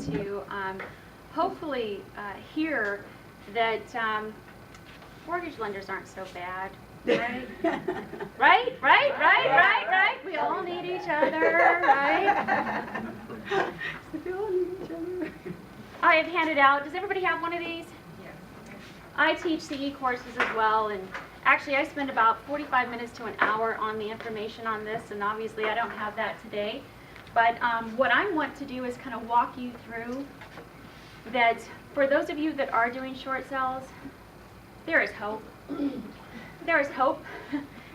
to hopefully hear that mortgage lenders aren't so bad. Right? Right? We all need each other, right? We all need each other. I have handed out, does everybody have one of these? Yes. I teach the e-courses as well, and actually I spend about 45 minutes to an hour on the information on this, and obviously I don't have that today. But what I want to do is kind of walk you through that for those of you that are doing short sales, there is hope. There is hope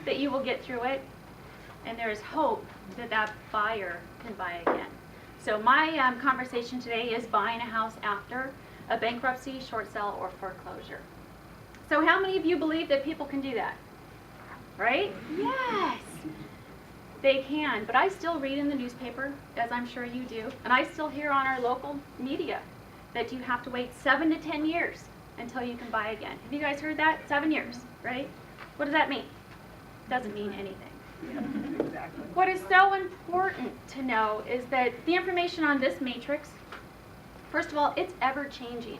that you will get through it, and there is hope that that buyer can buy again. So my conversation today is buying a house after a bankruptcy, short sale, or foreclosure. So how many of you believe that people can do that? Right? Yes, they can. But I still read in the newspaper, as I'm sure you do, and I still hear on our local media that you have to wait 7 to 10 years until you can buy again. Have you guys heard that? 7 years, right? What does that mean? Doesn't mean anything. Yeah, exactly. What is so important to know is that the information on this matrix, first of all, it's ever changing.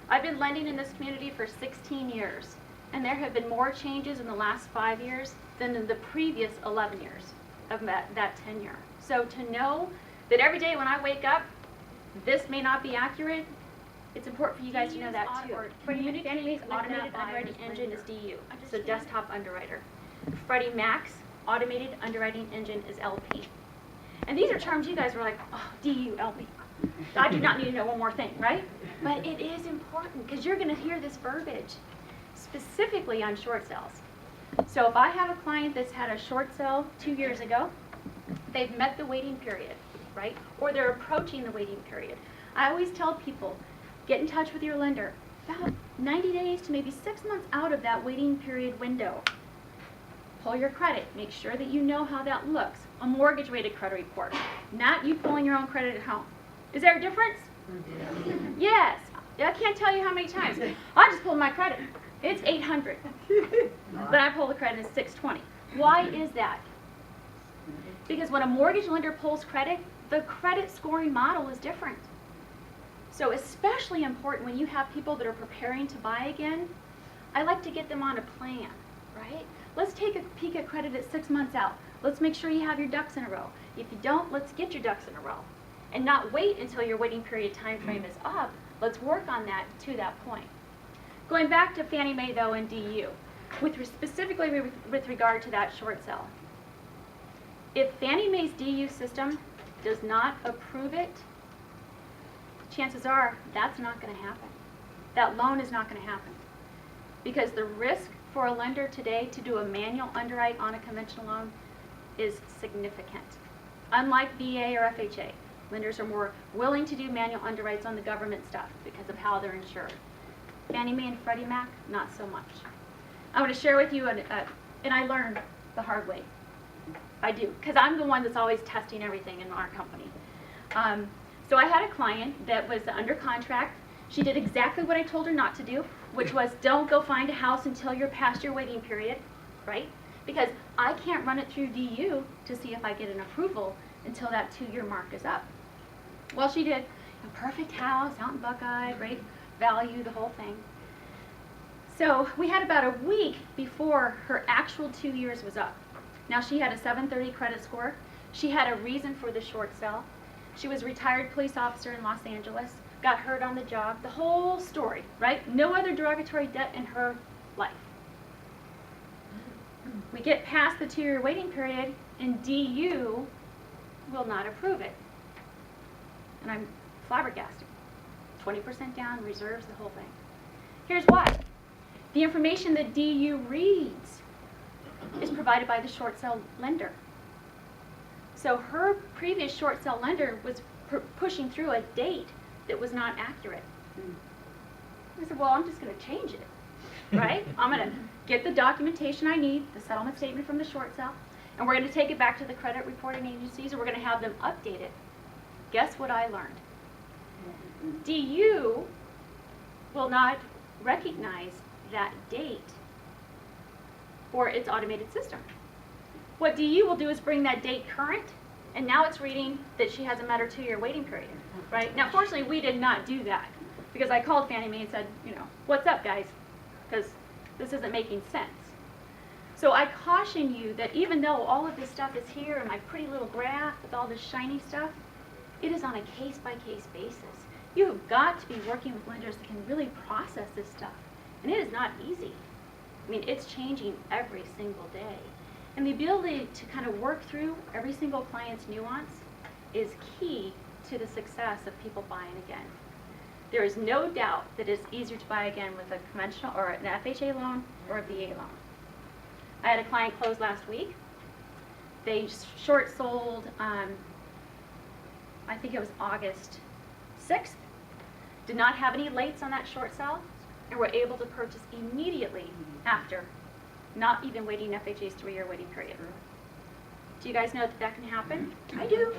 I've been lending in this community for 16 years, and there have been more changes in the last 5 years than in the previous 11 years of that tenure. So to know that every day when I wake up, this may not be accurate, it's important for you guys to know that too. Fannie Mae's automated underwriting engine is DU, so desktop underwriter. Freddie Mac's automated underwriting engine is LP. And these are terms you guys were like, oh, DU, LP. I do not need to know one more thing, right? But it is important because you're going to hear this verbiage specifically on short sales. So if I have a client that's had a short sale 2 years ago, they've met the waiting period, right? Or they're approaching the waiting period. I always tell people, get in touch with your lender about 90 days to maybe 6 months out of that waiting period window. Pull your credit. Make sure that you know how that looks. A mortgage rated credit report, not you pulling your own credit at home. Is there a difference? Yes. I can't tell you how many times. I just pulled my credit. It's 800. But I pull the credit at 620. Why is that? Because when a mortgage lender pulls credit, the credit scoring model is different. So especially important when you have people that are preparing to buy again, I like to get them on a plan, right? Let's take a peek at credit at 6 months out. Let's make sure you have your ducks in a row. If you don't, let's get your ducks in a row. And not wait until your waiting period time frame is up. Let's work on that to that point. Going back to Fannie Mae though and DU, specifically with regard to that short sale. If Fannie Mae's DU system does not approve it, chances are that's not going to happen. That loan is not going to happen. Because the risk for a lender today to do a manual underwrite on a conventional loan is significant. Unlike VA or FHA, lenders are more willing to do manual underwrites on the government stuff because of how they're insured. Fannie Mae and Freddie Mac, not so much. I want to share with you, and I learned the hard way. I do, because I'm the one that's always testing everything in our company. So I had a client that was under contract. She did exactly what I told her not to do, which was don't go find a house until you're past your waiting period, right? Because I can't run it through DU to see if I get an approval until that 2-year mark is up. Well, she did. A perfect house out in Buckeye, great value, the whole thing. So we had about a week before her actual 2 years was up. Now she had a 730 credit score. She had a reason for the short sale. She was a retired police officer in Los Angeles, got hurt on the job, the whole story, right? No other derogatory debt in her life. We get past the 2-year waiting period and DU will not approve it. And I'm flabbergasted. 20% down, reserves, the whole thing. Here's why. The information that DU reads is provided by the short sale lender. So her previous short sale lender was pushing through a date that was not accurate. I said, well, I'm just going to change it, right? I'm going to get the documentation I need, the settlement statement from the short sale, and we're going to take it back to the credit reporting agencies, and we're going to have them update it. Guess what I learned? DU will not recognize that date for its automated system. What DU will do is bring that date current And now it's reading that she hasn't met her 2-year waiting period, right? Now, fortunately, we did not do that because I called Fannie Mae and said, what's up, guys? Because this isn't making sense. So I caution you that even though all of this stuff is here in my pretty little graph with all this shiny stuff, it is on a case-by-case basis. You have got to be working with lenders that can really process this stuff. And it is not easy. I mean, it's changing every single day. And the ability to kind of work through every single client's nuance is key to the success of people buying again. There is no doubt that it's easier to buy again with a conventional or an FHA loan or a VA loan. I had a client close last week. They short sold, I think it was August 6th. Did not have any lates on that short sale and were able to purchase immediately after, not even waiting FHA's 3-year waiting period. Do you guys know that that can happen? I do.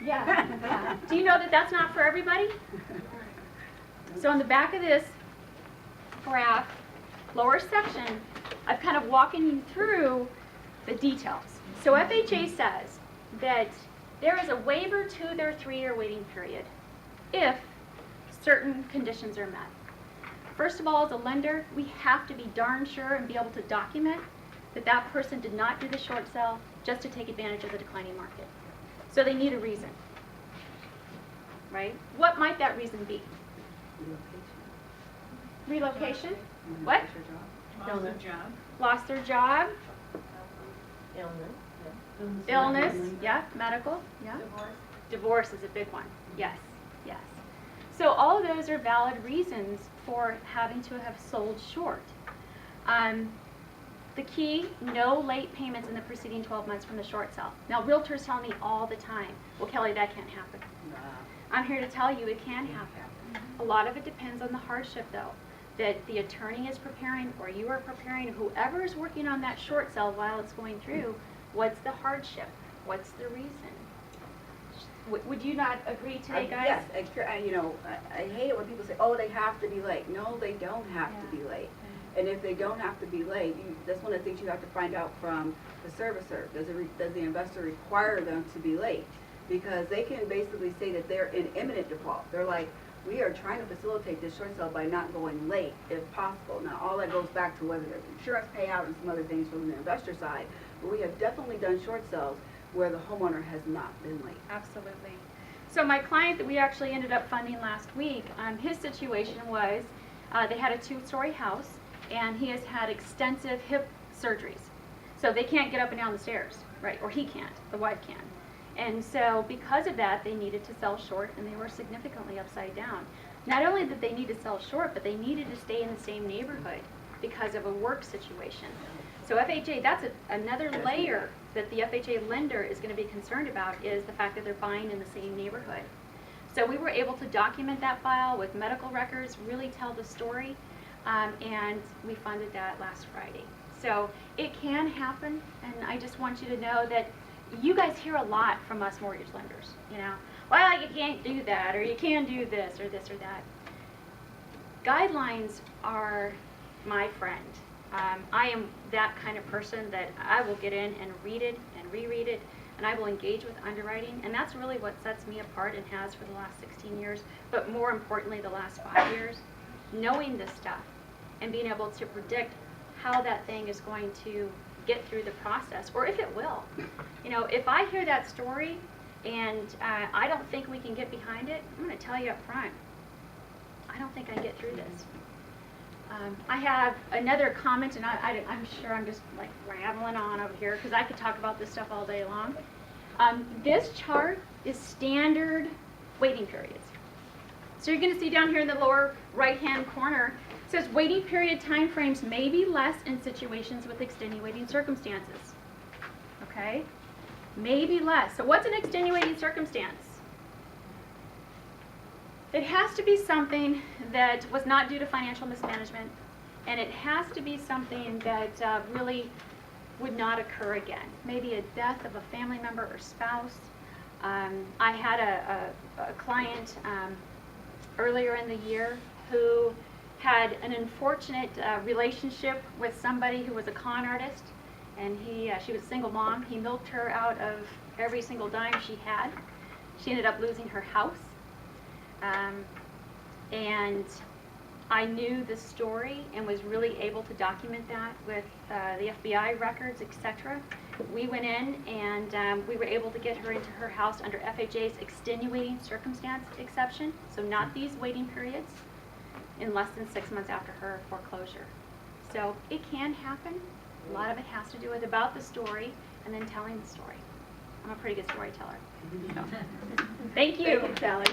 Yeah. Do you know that that's not for everybody? So on the back of this graph, lower section, I've kind of walking you through the details. So FHA says that there is a waiver to their 3-year waiting period if certain conditions are met. First of all, as a lender, we have to be darn sure and be able to document that that person did not do the short sale just to take advantage of the declining market. So they need a reason, right? What might that reason be? Relocation? What? Lost their job. Lost their job? Illness, yeah, medical, yeah. Divorce is a big one, yes, yes. So all of those are valid reasons for having to have sold short. The key, no late payments in the preceding 12 months from the short sale. Now, realtors tell me all the time, well, Kelly, that can't happen. I'm here to tell you it can happen. A lot of it depends on the hardship, though, that the attorney is preparing or you are preparing, whoever is working on that short sale while it's going through. What's the hardship? What's the reason? Would you not agree today, guys? Yes, I hate it when people say, oh, they have to be late. No, they don't have to be late. And if they don't have to be late, that's one of the things you have to find out from the servicer. Does the investor require them to be late? Because they can basically say that they're in imminent default. They're like, we are trying to facilitate this short sale by not going late if possible. Now, all that goes back to whether there's insurance payout and some other things from the investor side. But we have definitely done short sales where the homeowner has not been late. Absolutely. So my client that we actually ended up funding last week, his situation was they had a 2-story house and he has had extensive hip surgeries. So they can't get up and down the stairs, right? Or he can't, the wife can. And so because of that, they needed to sell short and they were significantly upside down. Not only did they need to sell short, but they needed to stay in the same neighborhood because of a work situation. So FHA, that's another layer that the FHA lender is going to be concerned about is the fact that they're buying in the same neighborhood. So we were able to document that file with medical records, really tell the story, and we funded that last Friday. So it can happen, and I just want you to know that you guys hear a lot from us mortgage lenders, well, you can't do that, or you can do this or that. Guidelines are my friend. I am that kind of person that I will get in and read it and reread it, and I will engage with underwriting, and that's really what sets me apart and has for the last 16 years, but more importantly the last 5 years, knowing this stuff and being able to predict how that thing is going to get through the process, or if it will. If I hear that story and I don't think we can get behind it, I'm going to tell you up front, I don't think I get through this. I have another comment, and I'm sure I'm just like rambling on over here because I could talk about this stuff all day long. This chart is standard waiting periods. So you're going to see down here in the lower right-hand corner, it says waiting period timeframes may be less in situations with extenuating circumstances. Okay? May be less. So what's an extenuating circumstance? It has to be something that was not due to financial mismanagement, and it has to be something that really would not occur again. Maybe a death of a family member or spouse. I had a client earlier in the year who had an unfortunate relationship with somebody who was a con artist, and she was a single mom. He milked her out of every single dime she had. She ended up losing her house. And I knew the story and was really able to document that with the FBI records, etc. We went in and we were able to get her into her house under FHA's extenuating circumstance exception, so not these waiting periods, in less than 6 months after her foreclosure. So it can happen. A lot of it has to do with about the story and then telling the story. I'm a pretty good storyteller. So. Thank you. Thank you, Sally.